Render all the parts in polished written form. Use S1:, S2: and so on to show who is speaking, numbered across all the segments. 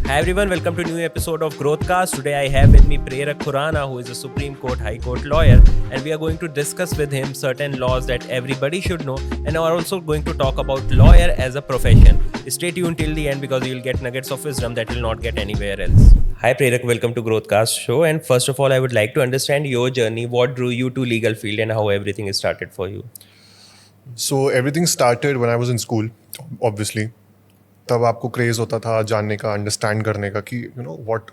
S1: Hi everyone, welcome to a new episode of Growthcast. Today I have with me Prerak Khurana, who is a Supreme Court High Court lawyer, and we are going to discuss with him certain laws that everybody should know, and are also going to talk about lawyer as a profession. Stay tuned till the end because you will get nuggets of wisdom that will not get anywhere else. Hi Prerak, welcome to Growthcast show. And first of all, I would like to understand your journey. What drew you to legal field and how everything started for you?
S2: So everything started when I was in school, obviously. तब आपको craze होता था जानने का, understand करने का कि what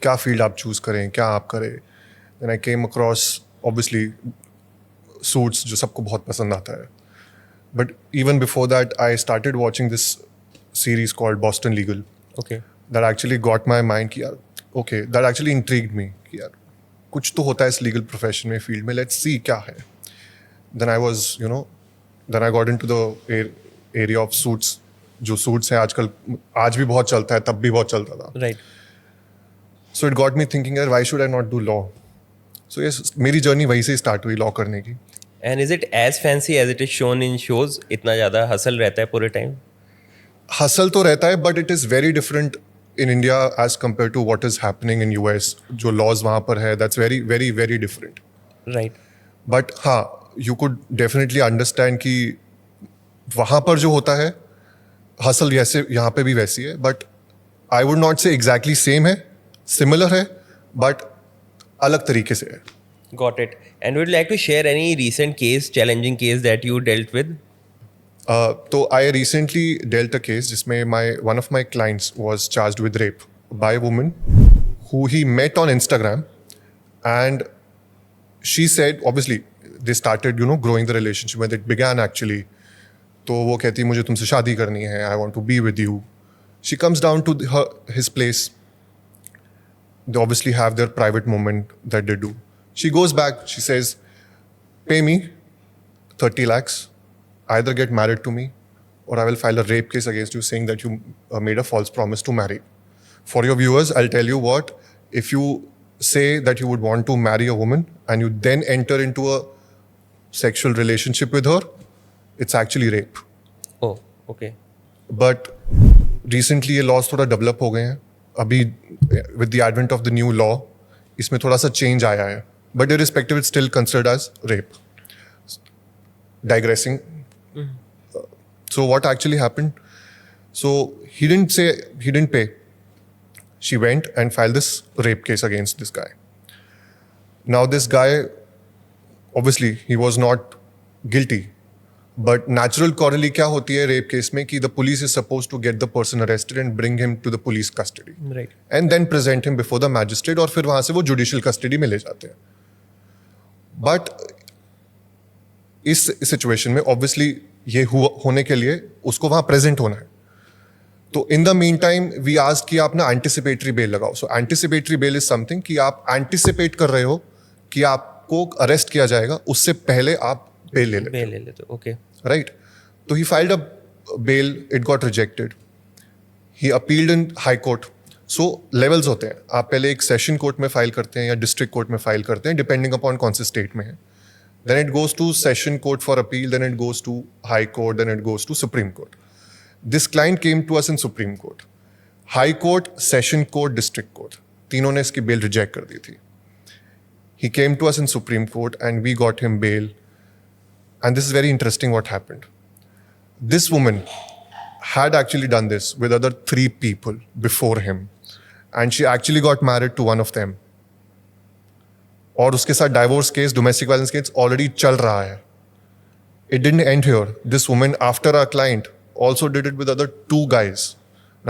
S2: क्या फील्ड आप चूज़ करें, क्या आप करें. Then I came across obviously Suits जो सबको बहुत पसंद आता है. But even before that I started watching this series called Boston Legal.
S1: Okay.
S2: That actually got my mind कि यार okay, that actually intrigued me कि यार कुछ तो होता है इस लीगल प्रोफेशन में, फील्ड में, लेट्स सी क्या है. Then I was then I got into the area of Suits. जो सूट्स है आजकल, आज भी बहुत चलता है, तब भी बहुत चलता था.
S1: Right.
S2: So it got me thinking यार why should I not do law. So yes, मेरी जर्नी वहीं से स्टार्ट हुई लॉ करने की.
S1: And is it as fancy as it is shown in shows? इतना ज़्यादा हसल रहता है पूरे टाइम?
S2: हसल तो रहता है but it is very different in India as compared to what is happening in US. जो लॉज वहाँ पर है that's very very very different.
S1: Right.
S2: But हाँ, यू कुड डेफिनेटली अंडरस्टैंड कि वहाँ पर जो होता है हसल जैसे यहाँ पे भी वैसी है. बट आई वुड नॉट से एग्जैक्टली सेम है, सिमिलर है, बट अलग तरीके से है.
S1: Got it. And would you like to share any recent case, challenging case that you dealt with?
S2: तो I recently dealt a case जिसमें one of my clients was charged with rape by woman who he met on Instagram. And she said obviously they started growing the relationship when it began actually. तो वो कहती मुझे तुमसे शादी करनी है, I want to be with you. She comes down to his place. They obviously have their private moment that they do. She goes back, she says, pay me 30 lakhs, either get married to me or I will file a rape case against you saying that you made a false promise to marry. For your viewers, I'll tell you what, if you say that you would want to marry a woman and you then enter into a sexual relationship with her, it's actually rape.
S1: Oh, okay.
S2: But recently ये laws थोड़ा develop हो गए हैं. अभी with the advent of the new law इसमें थोड़ा सा change आया है. But irrespective, it's still considered as rape. Digressing. So what actually happened? So he didn't pay. She went and filed this rape case against this guy. Now this guy, obviously he was not guilty. But natural corollary क्या होती है rape case में कि the police is supposed to get the person arrested and bring him to the police custody.
S1: Right.
S2: And then present him before the magistrate और फिर वहाँ से वो judicial custody में ले जाते हैं. But इस situation में obviously ये होने के लिए उसको वहाँ present होना है. तो in the meantime we ask कि आप ना anticipatory bail लगाओ. So anticipatory bail is something कि आप anticipate कर रहे हो कि आपको arrest किया जाएगा, उससे पहले आप bail ले लेते हो.
S1: Bail ले लेते हो, okay.
S2: Right. So he filed a bail, it got rejected. He appealed in High Court. So levels होते हैं. आप पहले एक सेशन कोर्ट में फाइल करते हैं या डिस्ट्रिक्ट कोर्ट में फाइल करते हैं, डिपेंडिंग अपॉन कौन से स्टेट में है. Then it goes to session court for appeal, then it goes to High Court, then it goes to Supreme Court. This client came to us in Supreme Court. High Court, Session Court, District Court. तीनों ने इसकी bell reject कर दी थी. He came to us in Supreme Court and we got him bail. And this is very interesting what happened. This woman had actually done this with other 3 people before him. And she actually got married to one of them. और उसके साथ divorce case, domestic violence case already चल रहा है. It didn't end here. This woman, after our client, also did it with other 2 guys.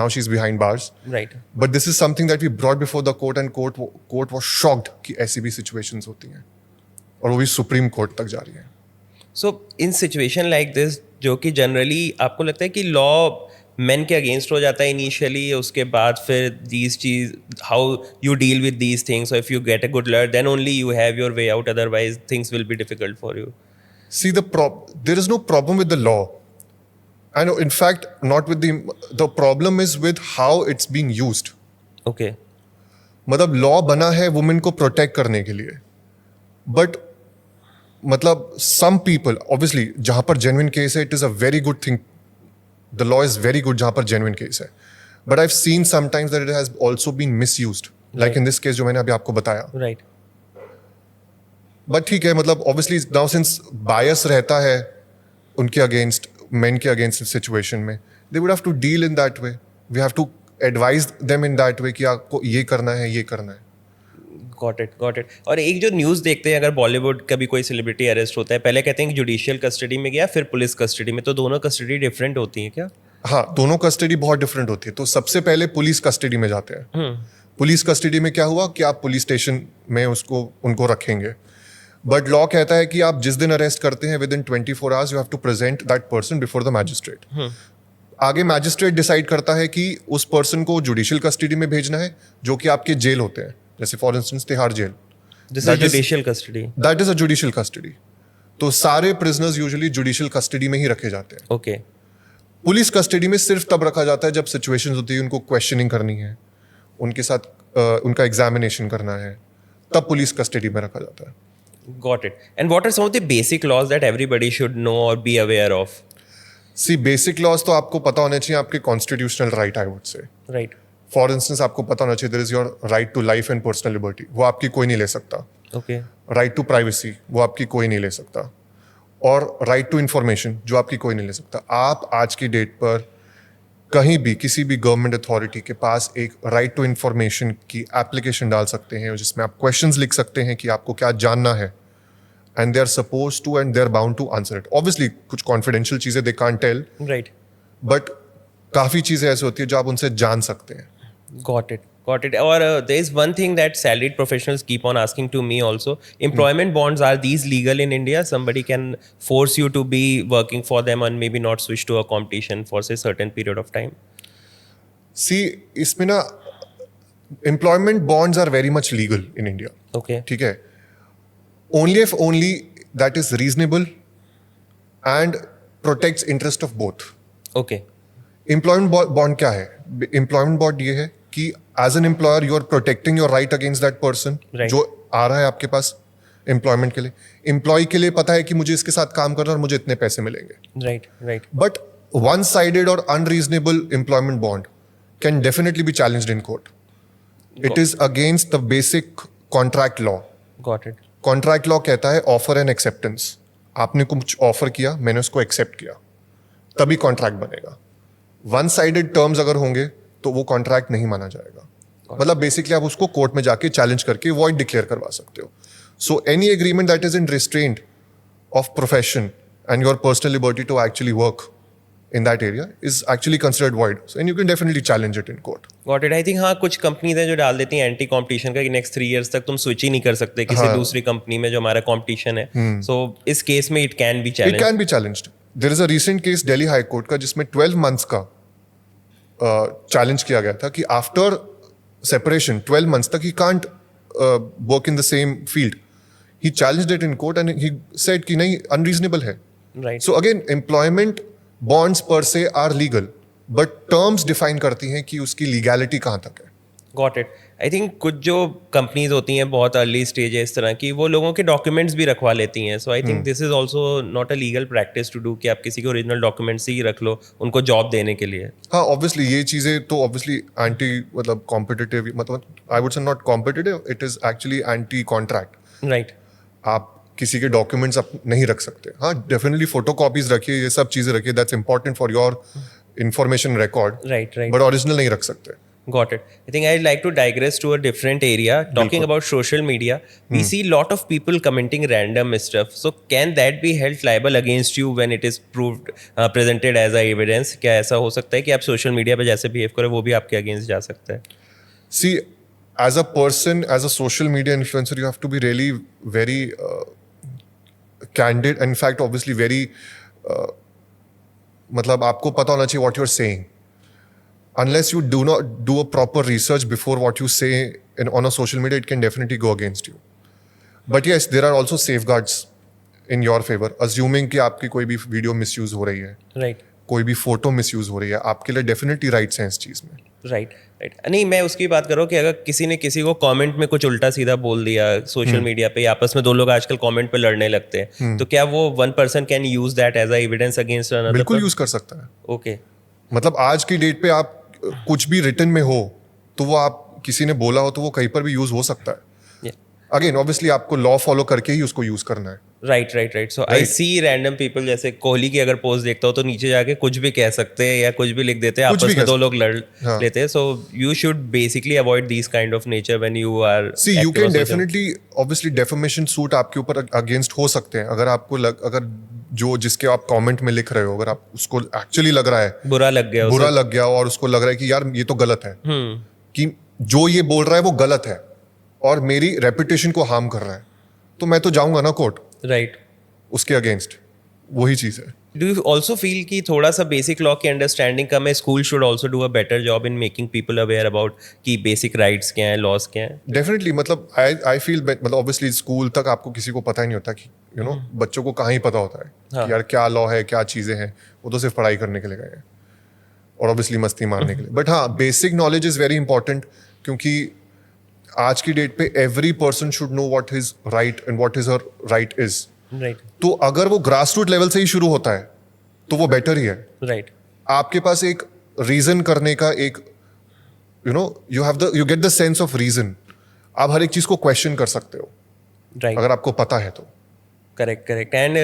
S2: Now she's behind bars.
S1: Right.
S2: But this is something that we brought before the court and court was shocked कि ऐसी भी situations होती हैं. और वो भी Supreme Court तक जा रही है.
S1: So in situation like this, जो कि generally आपको लगता है कि law men के against हो जाता है initially, उसके बाद फिर these चीज how you deal with these things. So if you get a good lawyer, then only you have your way out. Otherwise, things will be difficult for you.
S2: See, there is no problem with the law. I know, in fact, not with the problem is with how it's being used.
S1: Okay.
S2: मतलब law बना है women को protect करने के लिए. But मतलब some people obviously जहाँ पर genuine case है, it is a very good thing. The law is very good जहाँ पर genuine case है. But I've seen sometimes that it has also been misused. Like
S1: Right.
S2: in this case जो मैंने अभी आपको बताया.
S1: Right.
S2: But ठीक है, मतलब obviously now since bias रहता है उनके against, men के against situation में, they would have to deal in that way. We have to advise them in that way कि आपको ये करना है, ये करना है.
S1: Got it. और एक जो न्यूज़ देखते हैं, अगर बॉलीवुड का भी कोई सेलिब्रिटी अरेस्ट होता है, पहले कहते हैं कि जुडिशियल कस्टडी में गया, फिर पुलिस कस्टडी में, तो दोनों कस्टडी डिफरेंट होती है क्या?
S2: हाँ, दोनों कस्टडी बहुत डिफरेंट होती है. तो सबसे पहले पुलिस कस्टडी में जाते हैं. पुलिस कस्टडी में क्या हुआ कि आप पुलिस स्टेशन में उनको रखेंगे. बट लॉ कहता है कि आप जिस दिन अरेस्ट करते हैं within 24 hours you have to present that person before the magistrate. आगे मैजिस्ट्रेट डिसाइड करता है कि उस पर्सन को जुडिशियल कस्टडी में भेजना है, जो कि आपके जेल होते हैं, जैसे for instance Tihar jail.
S1: This is judicial custody.
S2: That is a judicial custody. तो सारे प्रिजनर्स यूजुअली जुडिशियल कस्टडी में ही रखे जाते हैं.
S1: ओके.
S2: पुलिस कस्टडी में सिर्फ तब रखा जाता है जब सिचुएशंस होती है, उनको क्वेश्चनिंग करनी है, उनके साथ उनका एग्जामिनेशन करना है, तब पुलिस कस्टडी में रखा जाता है.
S1: Got it. And what are some of the basic laws that everybody should know or be aware of?
S2: See basic laws तो आपको पता होने चाहिए, आपके constitutional right I would say.
S1: Right.
S2: For instance आपको पता होना चाहिए there is your right to life and personal liberty, वो आपकी कोई नहीं ले सकता.
S1: Okay.
S2: राइट टू प्राइवेसी, वो आपकी कोई नहीं ले सकता. और राइट टू इंफॉर्मेशन, जो आपकी कोई नहीं ले सकता. आप आज की डेट पर कहीं भी किसी भी गवर्नमेंट अथॉरिटी के पास एक राइट टू इंफॉर्मेशन की एप्लीकेशन डाल सकते हैं, जिसमें आप क्वेश्चंस लिख सकते हैं कि आपको क्या जानना है, and they are suppose to and they are bound to answer it. Obviously कुछ कॉन्फिडेंशियल चीज़ें they can't tell,
S1: Right.
S2: But काफ़ी चीज़ें ऐसी होती है जो आप उनसे जान सकते हैं.
S1: Got it. Or there is one thing that salaried professionals keep on asking to me also. Employment bonds, are these legal in India? Somebody can force you to be working for them and maybe not switch to a competition for say certain period of time.
S2: See इसमें ना employment bonds are very much legal in India.
S1: Okay.
S2: ठीक है. only that is reasonable and protects interest of both.
S1: Okay.
S2: Employment bond क्या है? Employment bond ये है कि as an employer you are protecting your right against that person
S1: Right.
S2: जो आ रहा है आपके पास employment के लिए. Employee के लिए पता है कि मुझे इसके साथ काम करना और मुझे इतने पैसे मिलेंगे.
S1: Right.
S2: But one-sided or unreasonable employment bond can definitely be challenged in court. It is against the basic contract law.
S1: Got it.
S2: Contract law कहता है ऑफर एंड एक्सेप्टेंस. आपने कुछ ऑफर किया, मैंने उसको एक्सेप्ट किया, तभी कॉन्ट्रैक्ट बनेगा. वन साइडेड टर्म्स अगर होंगे तो वो कॉन्ट्रैक्ट नहीं माना जाएगा. मतलब बेसिकली आप उसको कोर्ट में जाके चैलेंज करके वॉइड डिक्लेयर करवा सकते हो. So any agreement that is in restraint of profession and your personal liberty to actually work in that area is actually considered void. So, and you can definitely challenge it in court.
S1: Got it. I think हाँ कुछ companies हैं जो डाल देती हैं anti competition का कि next 3 years तक तुम स्विच ही नहीं कर सकते किसी दूसरी कंपनी में जो हमारा कॉम्पिटिशन है. सो इस केस में it can be
S2: It
S1: challenge.
S2: can be challenged. There is a recent case Delhi High Court का जिसमें 12 months का challenge किया गया था कि after separation 12 months तक he can't work in the same field. He challenged it in court and he said कि नहीं unreasonable है.
S1: Right.
S2: So again employment bonds per se are legal, but terms define करती हैं कि उसकी legality कहाँ तक है.
S1: Got it. आई थिंक कुछ जो कंपनीज होती हैं बहुत अर्ली स्टेज है इस तरह की, वो लोगों के डॉक्यूमेंट्स भी रखवा लेती हैं. So I think this is also not a legal practice to do कि आप किसी को ओरिजिनल डॉक्यूमेंट्स ही रख लो उनको जॉब देने के लिए.
S2: हाँ ऑब्वियसली ये चीज़ें तो ऑब्वियसली एंटी मतलब कॉम्पिटिटिव, मतलब आई वुड से not competitive, it is actually anti contract.
S1: Right.
S2: आप किसी के डॉक्यूमेंट्स आप नहीं रख सकते. हाँ डेफिनेटली फोटो कॉपीज रखिए, ये सब चीज़ें रखिए, that's important for your information record.
S1: Right.
S2: But original नहीं रख सकते.
S1: Got it. I think I'd like to digress to a different area. Talking about social media, we see lot of people commenting random stuff. So can that be held liable against you when it is proved presented as a evidence? क्या ऐसा हो सकता है कि आप social media पे जैसे behave करें वो भी आपके against जा सकता है?
S2: See, as a person, as a social media influencer, you have to be really very candid. In fact, obviously very मतलब आपको पता होना चाहिए what you're saying. Unless you do not do a proper research before what you say on a social media, it can definitely go against you. But yes, there are also safeguards in your favor. Assuming कि आपकी कोई भी video misuse हो रही है,
S1: Right.
S2: कोई भी photo misuse हो रही है, आपके लिए definitely rights हैं इस चीज़ में.
S1: राइट राइट नहीं, मैं उसकी बात कर रहा हूँ कि अगर किसी ने किसी को कमेंट में कुछ उल्टा सीधा बोल दिया सोशल मीडिया पे, आपस में दो लोग आजकल कमेंट पे लड़ने लगते हैं, तो क्या वो one person can use that as a evidence against another?
S2: बिल्कुल यूज कर सकता है।
S1: ओके,
S2: मतलब आज की डेट पे आप कुछ भी रिटन में हो तो वो आप किसी ने बोला हो तो वो कहीं पर भी यूज हो सकता है। अगेन ऑब्वियसली आपको लॉ फॉलो करके ही उसको यूज करना है।
S1: Right right right. So I see random people, जैसे कोहली की अगर पोस्ट देखता हो तो नीचे जाके कुछ भी कह सकते हैं या कुछ भी लिख देते हैं,
S2: कुछ
S1: आपस
S2: भी
S1: में
S2: कह
S1: दो लोग लड़
S2: हाँ।
S1: लेते हैं। So you should basically avoid this kind of nature when you are
S2: see you can definitely obviously defamation suit आपके ऊपर अगेंस्ट हो सकते हैं अगर आपको अगर जो जिसके आप कमेंट में लिख रहे हो अगर आप उसको एक्चुअली लग रहा है
S1: बुरा लग गया
S2: और उसको लग रहा है कि यार ये तो गलत है, कि जो ये बोल रहा है वो गलत है और मेरी रेपुटेशन को हार्म कर रहा है, तो मैं तो जाऊंगा ना कोर्ट
S1: राइट
S2: उसके अगेंस्ट। वही चीज है।
S1: डू यू ऑल्सो फील कि थोड़ा सा बेसिक लॉ की अंडरस्टैंडिंग कम है? School should also do a better job in making people aware about कि बेसिक राइट्स क्या हैं, लॉज क्या हैं?
S2: डेफिनेटली मतलब आई फील मतलब ऑब्वियसली स्कूल तक आपको किसी को पता ही नहीं होता कि यू नो बच्चों को कहाँ ही पता होता है कि यार क्या लॉ है, क्या चीज़ें हैं। वो तो सिर्फ पढ़ाई करने के लिए गए हैं और ऑब्वियसली मस्ती मारने के लिए। बट हाँ, basic knowledge is very important, क्योंकि आज की डेट पे every person should know what his right and what his her right is.
S1: Right
S2: तो अगर वो ग्रास रूट लेवल से ही शुरू होता है तो वो बेटर ही है।
S1: राइट
S2: आपके पास एक रीजन करने का एक you get the sense of reason. आप हर एक चीज को क्वेश्चन कर सकते हो
S1: राइट।
S2: अगर आपको पता है तो।
S1: Correct, correct. And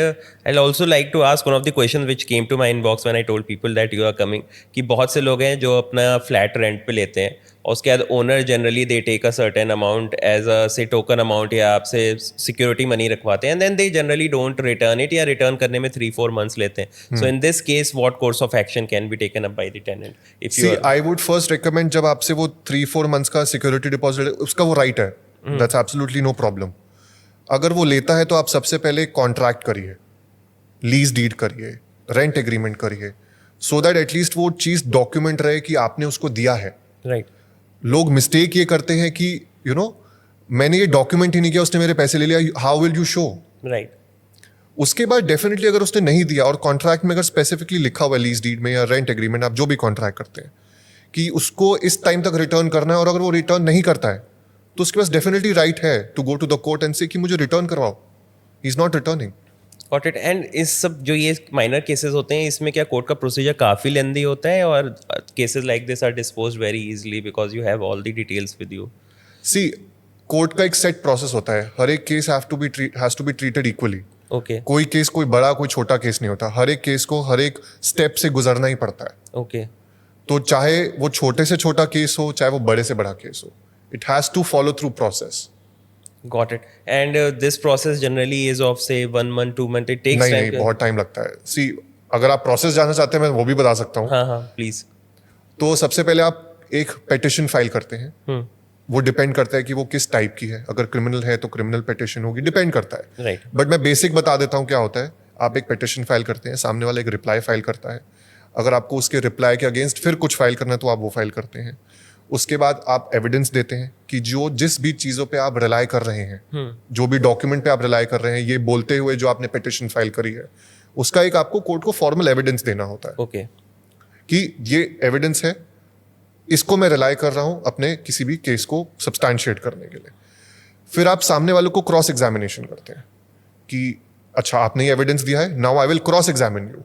S1: I'll also like to ask one of the questions which came to my inbox when I told people that you are coming, कि बहुत से लोग हैं जो अपना फ्लैट रेंट पे लेते हैं और उसके बाद owner generally they take a certain amount as a say token amount या आपसे सिक्योरिटी मनी रखवाते हैं, and then they generally don't return it या रिटर्न करने में 3-4 months लेते हैं। So in this case what course of action can be taken up by the tenant? If
S2: see I would first recommend, जब आपसे वो 3-4 मंथ्स का security deposit उसका वो राइट है, दैट्स एब्सोल्युटली नो प्रॉब्लम। अगर वो लेता है तो आप सबसे पहले कॉन्ट्रैक्ट करिए, लीज डीड करिए, रेंट एग्रीमेंट करिए, सो दैट एटलीस्ट वो चीज डॉक्यूमेंट रहे कि आपने उसको दिया है।
S1: राइट।
S2: लोग मिस्टेक ये करते हैं कि मैंने ये डॉक्यूमेंट ही नहीं किया, उसने मेरे पैसे ले लिया, how will you show?
S1: Right.
S2: उसके बाद डेफिनेटली अगर उसने नहीं दिया और कॉन्ट्रैक्ट में अगर स्पेसिफिकली लिखा हुआ है लीज डीड में या रेंट एग्रीमेंट, आप जो भी कॉन्ट्रैक्ट करते हैं कि उसको इस टाइम तक रिटर्न करना है, और अगर वो रिटर्न नहीं करता है तो उसके पास डेफिनेटली राइट है to go to the court and say कि मुझे रिटर्न करवाओ, he is not returning.
S1: Got it. And इस सब जो ये माइनर केसेस होते हैं, इसमें क्या कोर्ट का प्रोसीजर काफ़ी लेंदी होता है और cases like this are disposed very easily because you have all the details with you?
S2: See court का एक सेट प्रोसेस होता है, हर एक case has to be treated equally.
S1: Okay
S2: कोई केस कोई बड़ा कोई छोटा केस नहीं होता, हर एक केस को हर एक स्टेप से गुजरना ही पड़ता है।
S1: ओके।
S2: तो चाहे वो छोटे से छोटा केस हो, चाहे वो बड़े से बड़ा केस हो, it has to follow through process.
S1: Got it. And this process generally is of say 1 month, 2 month. It takes
S2: नहीं, बहुत टाइम लगता है। सी अगर आप प्रोसेस जानना चाहते हैं मैं वो भी बता सकता हूँ।
S1: हाँ हाँ प्लीज।
S2: तो सबसे पहले आप एक पेटिशन फाइल करते हैं। वो डिपेंड करता है कि वो किस टाइप की है, अगर क्रिमिनल है तो क्रिमिनल पेटिशन होगी, डिपेंड करता है।
S1: राइट।
S2: बट मैं बेसिक बता देता हूँ क्या होता है। आप एक पेटिशन फाइल करते हैं, सामने वाला एक रिप्लाई फाइल करता है। अगर आपको उसके रिप्लाई के अगेंस्ट फिर कुछ फाइल करना है तो आप वो फाइल करते हैं। उसके बाद आप एविडेंस देते हैं कि जो जिस भी चीज़ों पे आप रिलाई कर रहे हैं, जो भी डॉक्यूमेंट पे आप रिलाई कर रहे हैं, ये बोलते हुए जो आपने पिटिशन फाइल करी है, उसका एक आपको कोर्ट को फॉर्मल एविडेंस देना होता है।
S1: ओके।
S2: कि ये एविडेंस है, इसको मैं रिलाई कर रहा हूं अपने किसी भी केस को सब्सटैंशिएट करने के लिए। फिर आप सामने वालों को क्रॉस एग्जामिनेशन करते हैं कि अच्छा आपने ये एविडेंस दिया है, now I will cross examine you.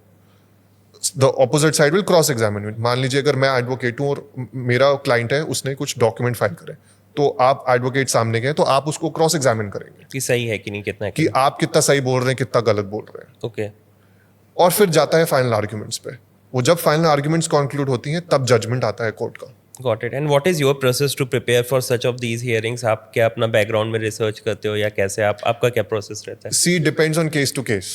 S2: The opposite side will cross examine you. मान लीजिए अगर मैं एडवोकेट हूं और मेरा क्लाइंट है, उसने कुछ डॉक्यूमेंट फाइल करे, तो आप एडवोकेट सामने गए तो आप उसको क्रॉस एग्जामिन करेंगे
S1: कि सही है कि नहीं, कितना है
S2: कि आप कितना सही बोल रहे हैं, कितना गलत बोल रहे हैं।
S1: ओके।
S2: और फिर जाता है फाइनल आर्ग्यूमेंट्स पे। वो जब फाइनल आर्ग्यूमेंट्स कंक्लूड होती हैं तब जजमेंट आता है कोर्ट का।
S1: Got it. And what is your process to prepare for such of these hearings? आप क्या अपना बैकग्राउंड में रिसर्च करते हो या कैसे आपका क्या प्रोसेस रहता है?
S2: See depends on case to case.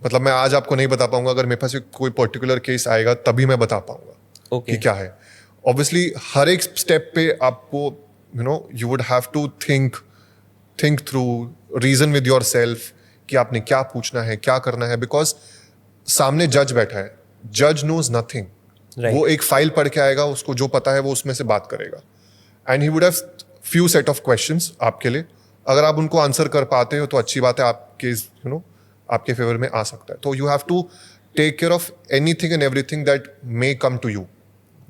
S2: मतलब मैं आज आपको नहीं बता पाऊंगा, अगर मेरे पास कोई पर्टिकुलर केस आएगा तभी मैं बता पाऊंगा कि क्या है। ऑब्वियसली हर एक स्टेप पे आपको you would have to think through, reason with yourself कि आपने क्या पूछना है, क्या करना है। बिकॉज सामने जज बैठा है, जज नोज नथिंग। वो एक फाइल पढ़ के आएगा, उसको जो पता है वो उसमें से बात करेगा, and he would have few set of questions आपके लिए। अगर आप उनको आंसर कर पाते हो तो अच्छी बात है, आपके आपके फेवर में आ सकता है। तो you have to take care of anything and everything that may come to you.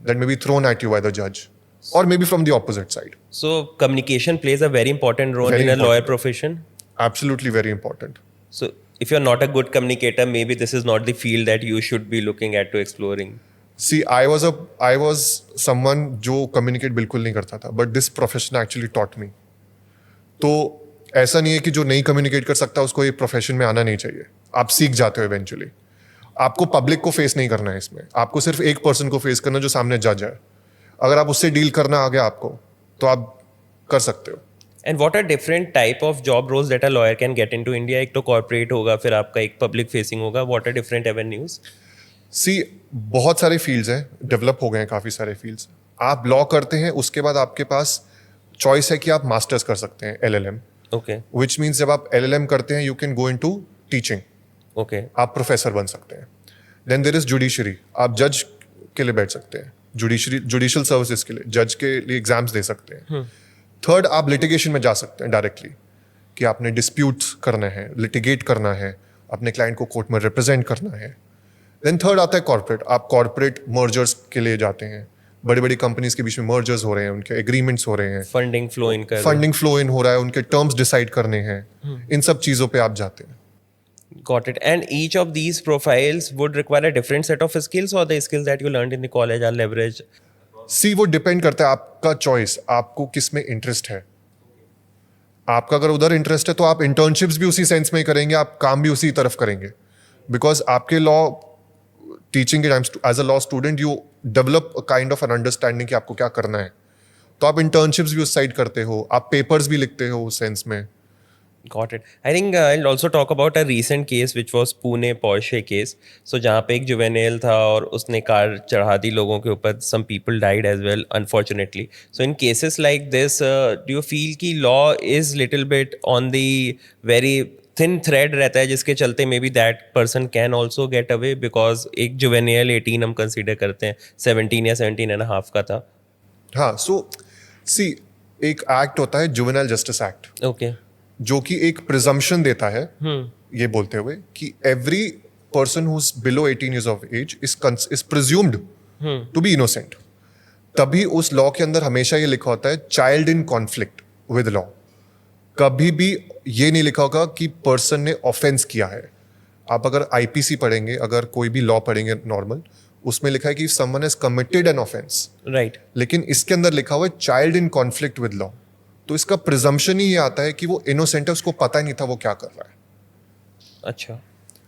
S2: that may be thrown at you by the judge, or maybe from the opposite side.
S1: So communication plays a very important role
S2: Very
S1: in a lawyer
S2: important.
S1: profession.
S2: Absolutely very important.
S1: So if you're not a good communicator, maybe this is not the field that you should be looking at to exploring.
S2: See, I was someone जो communicate बिल्कुल नहीं करता था, but this profession actually taught me. तो ऐसा नहीं है कि जो नहीं कम्युनिकेट कर सकता उसको ये प्रोफेशन में आना नहीं चाहिए. आप सीख जाते हो इवेंचुअली. आपको पब्लिक को फेस नहीं करना है इसमें. आपको सिर्फ एक पर्सन को फेस करना जो सामने जज है. अगर आप उससे डील करना आ गया आपको, तो आप कर सकते हो.
S1: And what are different type of job roles that a lawyer can get into India? एक तो corporate होगा, फिर आपका एक public facing होगा. What are different avenues?
S2: सी बहुत सारे फील्ड्स हैं, डेवलप हो गए हैं काफ़ी सारे फील्ड्स. आप लॉ करते हैं, उसके बाद आपके पास चॉइस है कि आप मास्टर्स कर सकते हैं LLM,
S1: Okay.
S2: विच मीन्स जब आप LLM करते हैं you can go into teaching.
S1: Okay.
S2: आप प्रोफेसर बन सकते हैं. देन देर इज जुडिशरी, आप जज के लिए बैठ सकते हैं. जुडिशियल सर्विसेज के लिए, जज के लिए एग्जाम्स दे सकते हैं. थर्ड, आप लिटिगेशन में जा सकते हैं डायरेक्टली, कि आपने डिस्प्यूट्स करना है, लिटिगेट करना है, अपने क्लाइंट को कोर्ट में रिप्रेजेंट करना है. देन थर्ड आता है कॉर्पोरेट. आप कॉर्पोरेट मर्जर्स के लिए जाते हैं. बड़ी बड़ी कंपनीज के बीच में मर्जर्स हो रहे हैं, उनके एग्रीमेंट्स हो रहे हैं,
S1: Funding flow in कर.
S2: फंडिंग फ्लो इन हो रहा है, उनके टर्म्स डिसाइड करने हैं. इन सब चीज़ों पे आप जाते हैं.
S1: Got it. And each of these profiles would require a different set of skills, or the skills that you learned in the college are leveraged?
S2: सी वो डिपेंड करता है आपका चॉइस, आपको किस में इंटरेस्ट है. आपका अगर उधर इंटरेस्ट है तो आप इंटर्नशिप्स भी उसी सेंस में ही करेंगे, आप काम भी उसी तरफ करेंगे. बिकॉज आपके लॉ टीचिंग के time as a law student you develop a kind of an understanding कि आपको क्या करना है. तो आप इंटर्नशिप्स भी उस साइड करते हो, आप पेपर्स भी लिखते हो उस सेंस में.
S1: Got it. I think I'll also talk about a recent case which was Pune Porsche case. So जहाँ पे एक juvenile था और उसने कार चढ़ा दी लोगों के ऊपर. Some people died as well, unfortunately. So in cases like this, do you feel कि law is little bit on the very thin thread रहता है जिसके चलते maybe that person can also get away because एक juvenile 18 हम consider करते हैं, 17 या 17 and a half का था.
S2: हाँ, सो सी एक एक्ट होता है जुवेनाइल जस्टिस एक्ट,
S1: Okay.
S2: जो कि एक प्रिजम्पशन देता है ये बोलते हुए कि every person who is below 18 years of age is presumed to be innocent. तभी उस लॉ के अंदर हमेशा ये लिखा होता है child in conflict with law. कभी भी ये नहीं लिखा होगा कि पर्सन ने ऑफेंस किया है. आप अगर IPC पढ़ेंगे, अगर कोई भी लॉ पढ़ेंगे नॉर्मल, उसमें लिखा है कि someone has committed an offence.
S1: Right.
S2: लेकिन इसके अंदर लिखा हुआ है child in conflict with law. तो इसका प्रिजम्पशन ही ये आता है कि वो इनोसेंट है, उसको पता ही नहीं था वो क्या कर रहा है.
S1: अच्छा.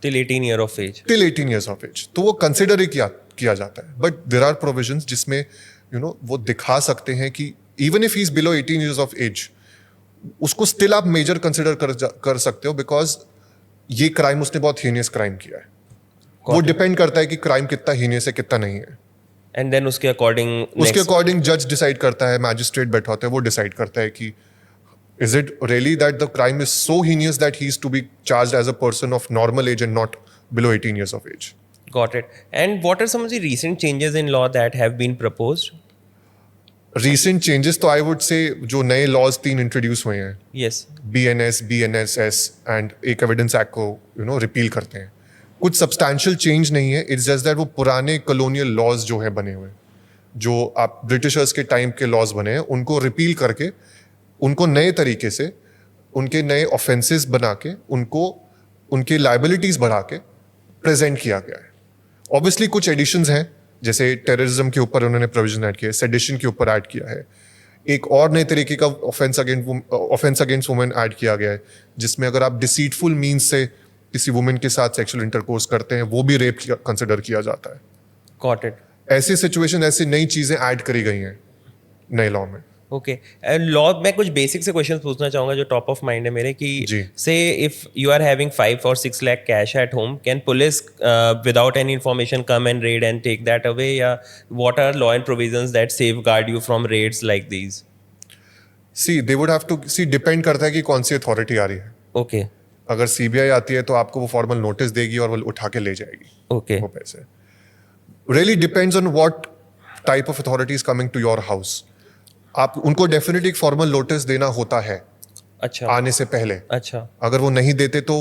S1: Till 18 year of age.
S2: Till 18 years of age, तो वो कंसिडर ही किया जाता है. बट देर आर प्रोविजंस जिसमें वो दिखा सकते हैं कि even if he is below 18 years of age, उसको स्टिल आप मेजर कंसिडर कर सकते हो, बिकॉज ये क्राइम उसने बहुत हीनियस क्राइम किया है. वो डिपेंड करता है कि क्राइम कितना हीनियस है कितना नहीं है.
S1: And then उसके अकॉर्डिंग
S2: उसके अकॉर्डिंग जज डिसाइड करता है, मैजिस्ट्रेट बैठा होता है, वो डिसाइड करता है कि is it really that the crime is so heinous that he is to be charged as a person of normal age and not below 18 years of age.
S1: Got it. And what are some of the recent changes in law that have been proposed?
S2: Recent changes तो आई would से जो नए laws 3 introduce हुए हैं,
S1: Yes.
S2: BNS, BNSS and एक evidence act को repeal करते हैं. कुछ सब्सटैंशियल चेंज नहीं है. इट्स जस्ट दैट वो पुराने कॉलोनियल लॉज जो है बने हुए, जो आप ब्रिटिशर्स के टाइम के लॉज बने हैं, उनको रिपील करके उनको नए तरीके से उनके नए ऑफेंसेस बना के उनको उनकी लाइबिलिटीज बढ़ा के प्रेजेंट किया गया है. ऑब्वियसली कुछ एडिशंस हैं, जैसे टेररिज्म के ऊपर उन्होंने प्रोविजन ऐड किया है, सेडिशन के ऊपर ऐड किया है, एक और नए तरीके का ऑफेंस अगेंस्ट वुमेन ऐड किया गया है, जिसमें अगर आप डिसीटफुल मीन्स से किसी वुमेन के साथ सेक्सुअल इंटरकोर्स करते हैं वो भी रेप कंसिडर किया जाता है.
S1: Got it.
S2: ऐसी सिचुएशन, ऐसी नई चीजें ऐड करी गई हैं नए लॉ में.
S1: Okay. लॉ में कुछ बेसिक से क्वेश्चन पूछना चाहूंगा जो टॉप ऑफ माइंड है मेरे कि
S2: ji.
S1: Say if you are having 5 or 6 lakh cash at home, can police without any information come and raid and take that away, या what are law and provisions that safeguard you from raids like these?
S2: See they would have to see, depend करता है कि कौन सी authority आ रही है.
S1: Okay.
S2: अगर CBI आती है तो आपको वो फॉर्मल नोटिस देगी और वो उठा के ले जाएगी
S1: ओके.
S2: वो पैसे. Really depends on what type of authority is coming to your house. आप उनको डेफिनेटली एक फॉर्मल नोटिस देना होता है
S1: अच्छा.
S2: आने से पहले.
S1: अच्छा.
S2: अगर वो नहीं देते तो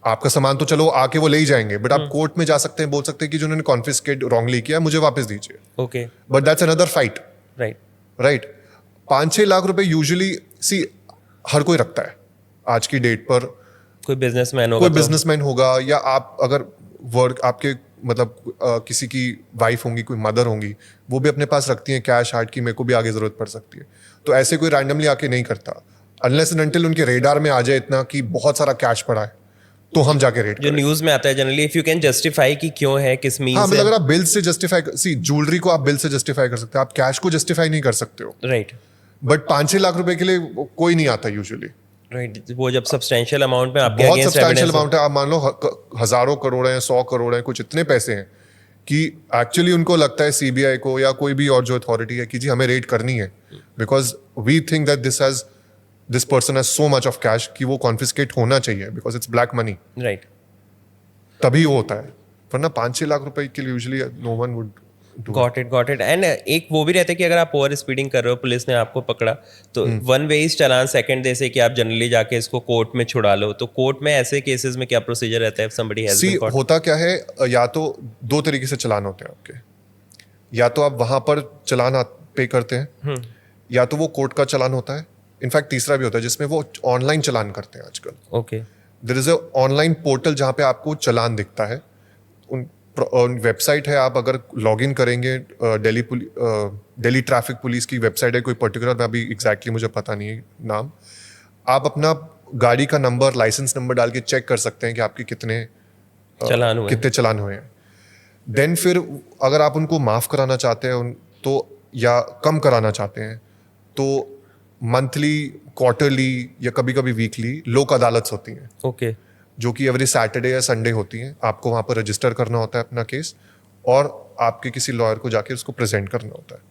S2: आपका सामान तो चलो आके वो ले ही जाएंगे, बट आप कोर्ट में जा सकते हैं, बोल सकते हैं कि जो उन्होंने कॉन्फिस्केट रॉन्गली किया मुझे वापस दीजिए,
S1: okay,
S2: but that's another fight,
S1: right,
S2: right. 5-6 lakh रुपए यूजुअली सी हर कोई रखता है आज की डेट पर.
S1: कोई बिजनेसमैन होगा
S2: कोई
S1: तो
S2: बिजनेसमैन होगा, या आप अगर वर्क आपके मतलब किसी की वाइफ होंगी, कोई मदर होंगी, वो भी अपने पास रखती हैं कैश हार्ड की मेरे को भी आगे जरूरत पड़ सकती है. तो ऐसे कोई रैंडमली आके नहीं करता, अनलेस एंड अनटिल उनके रेडार में आ जाए इतना कि बहुत सारा कैश पड़ा है, तो हम जाके रेड
S1: जो न्यूज में आता है generally, if you can justify कि क्यों है, किस मीन
S2: हाँ,
S1: से.
S2: मतलब अगर आप बिल से जस्टिफाई, सी ज्वेलरी को आप बिल से जस्टिफाई कर सकते हो, आप कैश को जस्टिफाई नहीं कर सकते हो.
S1: राइट,
S2: बट 5-6 लाख रुपए के लिए कोई नहीं आता यूजुअली.
S1: राइट, वो जब सब्सटेंशियल अमाउंट में आपके
S2: बहुत
S1: अगेंस्ट
S2: सब्सटैंशियल
S1: एविडेंस.
S2: अमाउंट है. आप मान लो हजारों करोड़ हैं, 100 करोड़ हैं, कुछ इतने पैसे हैं कि एक्चुअली उनको लगता है सीबीआई को या कोई भी और जो अथॉरिटी है कि जी हमें रेड करनी है, because we think that this person has so much of cash कि वो कॉन्फिस्केट होना चाहिए, because it's black money.
S1: Right,
S2: तभी वो होता है, वरना 5-6 लाख रुपए के लिए usually no one would do.
S1: Got it. And एक वो भी रहता है कि अगर आप ओवर स्पीडिंग कर रहे हो, पुलिस ने आपको पकड़ा, तो वन वे इस चालान सेकंड डे से कि आप जनरली जाके इसको कोर्ट में छुड़ा लो. तो कोर्ट में ऐसे केसेस में क्या प्रोसीजर रहता है? somebody has
S2: C
S1: been caught?
S2: होता क्या है, या तो 2 तरीके से चलान होते हैं आपके. या तो आप वहां पर चलान पे करते हैं, या तो वो कोर्ट का चलान होता है. इनफैक्ट तीसरा भी होता है जिसमें वो ऑनलाइन चलान करते हैं आजकल.
S1: Okay,
S2: there is a online portal जहाँ पे आपको चलान दिखता है. उन वेबसाइट है, आप अगर लॉग इन करेंगे, दिल्ली ट्रैफिक पुलिस की वेबसाइट है कोई पर्टिकुलर, मैं अभी एग्जैक्टली मुझे पता नहीं है नाम. आप अपना गाड़ी का नंबर, लाइसेंस नंबर डाल के चेक कर सकते हैं कि आपके कितने चलान हुए हैं. देन फिर अगर आप उनको माफ़ कराना चाहते हैं तो, या कम कराना चाहते हैं, तो मंथली, क्वार्टरली या कभी कभी वीकली लोक अदालत होती हैं,
S1: ओके,
S2: जो कि एवरी सैटरडे या संडे होती हैं. आपको वहाँ पर रजिस्टर करना होता है अपना केस, और आपके किसी लॉयर को जाके उसको प्रेजेंट करना होता है.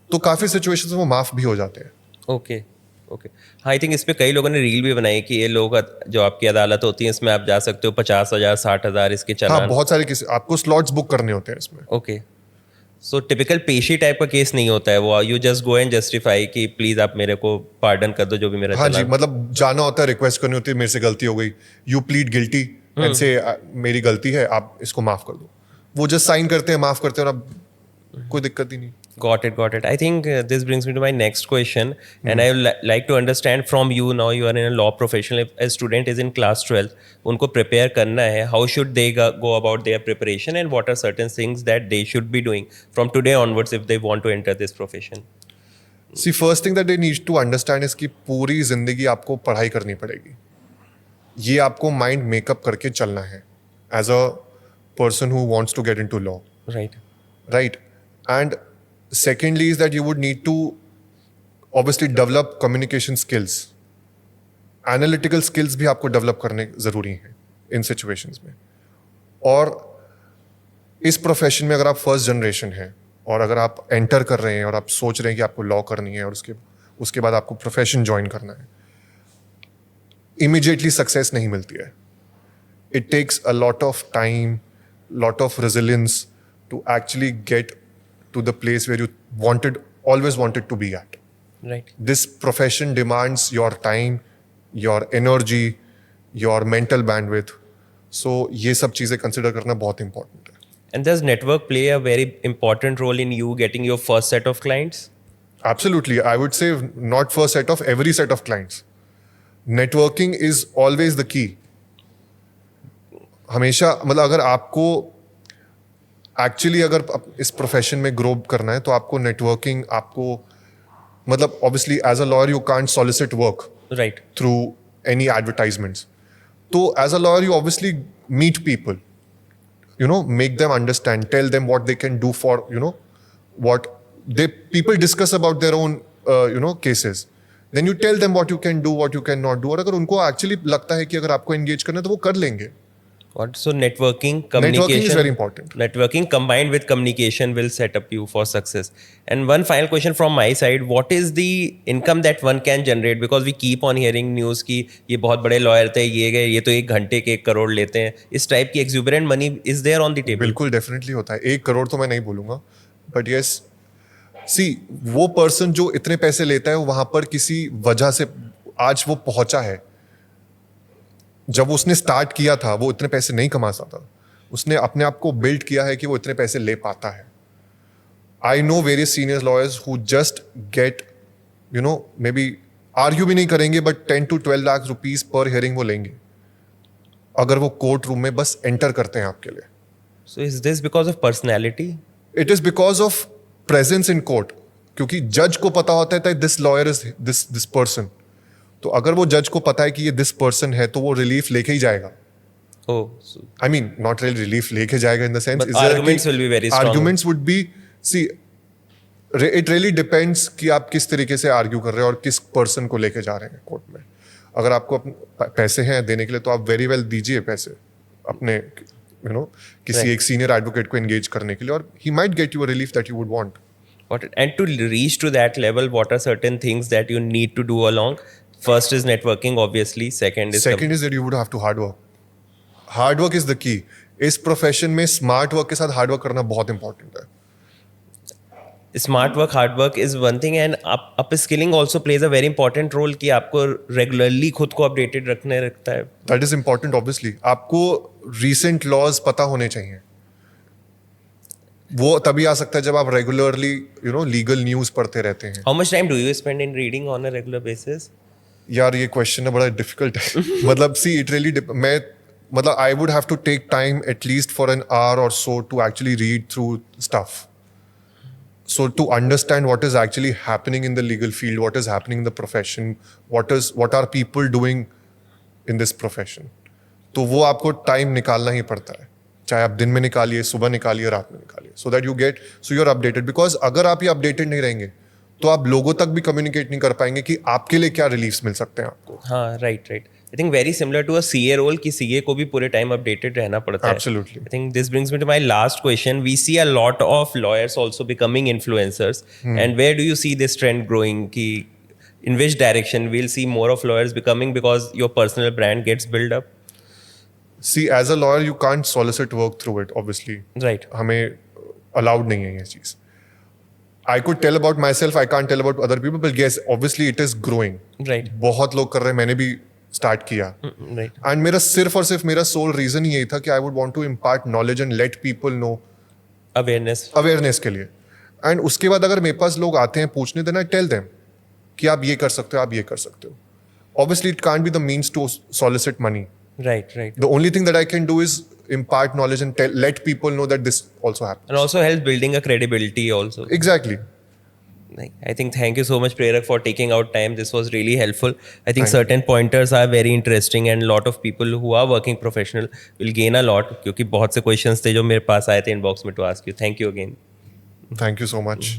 S2: तो काफ़ी सिचुएशंस में वो माफ़ भी हो जाते हैं.
S1: Okay, okay. हाँ, आई थिंक इस पे कई लोगों ने रील भी बनाई कि ये लोग जो आपकी अदालत होती है इसमें आप जा सकते हो 50,000 60,000 इसके
S2: हाँ,
S1: चालान.
S2: बहुत सारे केस आपको स्लॉट्स बुक करने होते हैं इसमें.
S1: ओके, सो टिपिकल पेशी टाइप का केस नहीं होता है वो, you just go and justify कि प्लीज आप मेरे को पार्डन कर दो जो भी मेरा
S2: हाँ जी,
S1: चालान.
S2: मतलब जाना होता है, रिक्वेस्ट करनी होती है, मेरे से गलती हो गई, यू प्लीड गिल्टी एंड से मेरी गलती है, आप इसको माफ कर दो. वो जस्ट साइन करते हैं, माफ करते हैं, और अब कोई दिक्कत ही नहीं.
S1: Got it. I think this brings me to my next question, and I would like to understand from you. Now you are in a law profession. If a student is in class 12, उनको prepare करना है, how should they go about their preparation, and what are certain things that they should be doing from today onwards if they want to enter this profession?
S2: See, first thing that they need to understand is कि पूरी जिंदगी आपको पढ़ाई करनी पड़ेगी. ये आपको mind makeup करके चलना है as a person who wants to get into law.
S1: Right.
S2: And secondly is that you would need to obviously develop communication skills. Analytical skills भी आपको develop करने ज़रूरी हैं इन situations में. और इस प्रोफेशन में अगर आप फर्स्ट जनरेशन हैं और अगर आप एंटर कर रहे हैं और आप सोच रहे हैं कि आपको लॉ करनी है और उसके बाद आपको प्रोफेशन ज्वाइन करना है, इमीडिएटली सक्सेस नहीं मिलती है. It takes a lot of time, lot of resilience to actually get to the place where you always wanted to be at.
S1: Right.
S2: This profession demands your time, your energy, your mental bandwidth. So ये सब चीज़ें consider करना बहुत important है.
S1: And does network play a very important role in you getting your first set of clients?
S2: Absolutely. I would say not first set of, every set of clients. Networking is always the key. हमेशा, मतलब अगर आपको actually अगर इस profession में grow करना है तो आपको नेटवर्किंग, आपको मतलब obviously as a lawyer you can't solicit work
S1: Right.
S2: Through any advertisements. तो as a lawyer you obviously meet people, you know, make them understand, tell them what they can do for, you know, what they, people discuss about their own you know, cases. Then you tell them what you can do, what you cannot do. और अगर उनको actually लगता है कि अगर आपको engage करना है तो वो कर लेंगे.
S1: What? So networking, communication.
S2: Networking is very important.
S1: Networking combined with communication will set up you for success. And one final question from my side: what is the income that one can generate? Because we keep on hearing news कि ये बहुत बड़े lawyer थे, ये गए, ये तो 1 घंटे के 1 करोड़ लेते हैं. इस टाइप की exuberant money is there on the table?
S2: बिल्कुल, डेफिनेटली होता है. 1 करोड़ तो मैं नहीं बोलूंगा, बट यस, सी वो पर्सन जो इतने पैसे लेता है वहां पर किसी वजह से आज वो पहुंचा है. जब उसने स्टार्ट किया था वो इतने पैसे नहीं कमा सकता, उसने अपने आप को बिल्ड किया है कि वो इतने पैसे ले पाता है. I know various senior lawyers who just get may be argue भी नहीं करेंगे but 10 to 12 lakh rupees per hearing वो लेंगे अगर वो कोर्ट रूम में बस एंटर करते हैं आपके लिए.
S1: So is this because of personality?
S2: It is because of presence in court, क्योंकि जज को पता होता है this lawyer is this person. तो अगर वो जज को पता है कि ये दिस पर्सन है तो वो रिलीफ लेके ही जाएगा.
S1: Oh, so
S2: I mean, not really relief लेके जाएगा in the sense.
S1: But arguments will be very strong.
S2: Arguments would be, see, it really depends कि आप किस तरीके से आर्ग्यू कर रहे हैं और किस पर्सन को लेके जा रहे हैं कोर्ट में. अगर आपको पैसे हैं देने के लिए तो आप वेरी वेल दीजिए पैसे अपने किसी
S1: Right.
S2: एक सीनियर एडवोकेट को एंगेज करने के लिए और he might get you a relief that you would want.
S1: and to reach to that level, what are certain things that you need to do along? First is networking, obviously. Second is
S2: Second is that you would have to hard work. Hard work is the key. इस profession में smart work के साथ hard work करना बहुत important है.
S1: smart work, hard work is one thing, and upskilling also plays a very important role कि आपको regularly खुद को updated रखने रखता है.
S2: That is important obviously. आपको रीसेंट लॉज पता होने चाहिए. वो तभी आ सकता है जब आप रेगुलरली लीगल न्यूज पढ़ते रहते हैं.
S1: How much time do you spend in reading on a regular basis?
S2: यार ये क्वेश्चन ना बड़ा डिफिकल्ट है. मतलब सी इट रियली मतलब I would have to take time at least for an hour और so to actually read through stuff. So to understand what is actually happening in the legal field, what is happening in the profession, what are people doing in this profession, तो वो आपको time निकालना ही पड़ता है. चाहे आप दिन में निकालिए, सुबह निकालिए, रात में निकालिए, so that you are updated. Because अगर आप ये updated नहीं रहेंगे तो आप लोगों तक भी कम्युनिकेट नहीं कर पाएंगे कि आपके लिए क्या रिलीफ्स मिल सकते हैं आपको.
S1: हाँ, right. I think very similar to a CA role कि CA को भी पूरे टाइम अपडेटेड रहना पड़ता है.
S2: Absolutely.
S1: I think this brings me to my last question. We see a lot of lawyers also becoming influencers. And where do you see this trend growing? कि in which direction we'll see more of lawyers becoming because your personal brand gets built up?
S2: See, as a lawyer you can't solicit work through it, obviously.
S1: Right.
S2: हमें allowed नहीं है ये चीज. I could tell about myself, I can't tell about other people, but yes, obviously it is growing.
S1: Right.
S2: बहुत लोग कर रहे हैं, मैंने भी स्टार्ट किया.
S1: Right.
S2: एंड मेरा सिर्फ और सिर्फ मेरा सोल रीजन यही था कि I would want to impart knowledge and let people know
S1: Awareness.
S2: Awareness के लिए. एंड उसके बाद अगर मेरे पास लोग आते हैं पूछने, देना टेल देम कि आप ये कर सकते हो, आप ये कर सकते हो. Obviously it can't be the means to solicit money.
S1: Right.
S2: The only thing that I can do is impart knowledge and let people know that this also happens.
S1: And also helps building a credibility also.
S2: Exactly.
S1: I think thank you so much Prerak for taking out time. This was really helpful. I think certain pointers are very interesting and lot of people who are working professional will gain a lot क्योंकि बहुत से questions थे जो मेरे पास आए थे inbox में to ask you. Thank you again.
S2: Thank you so much.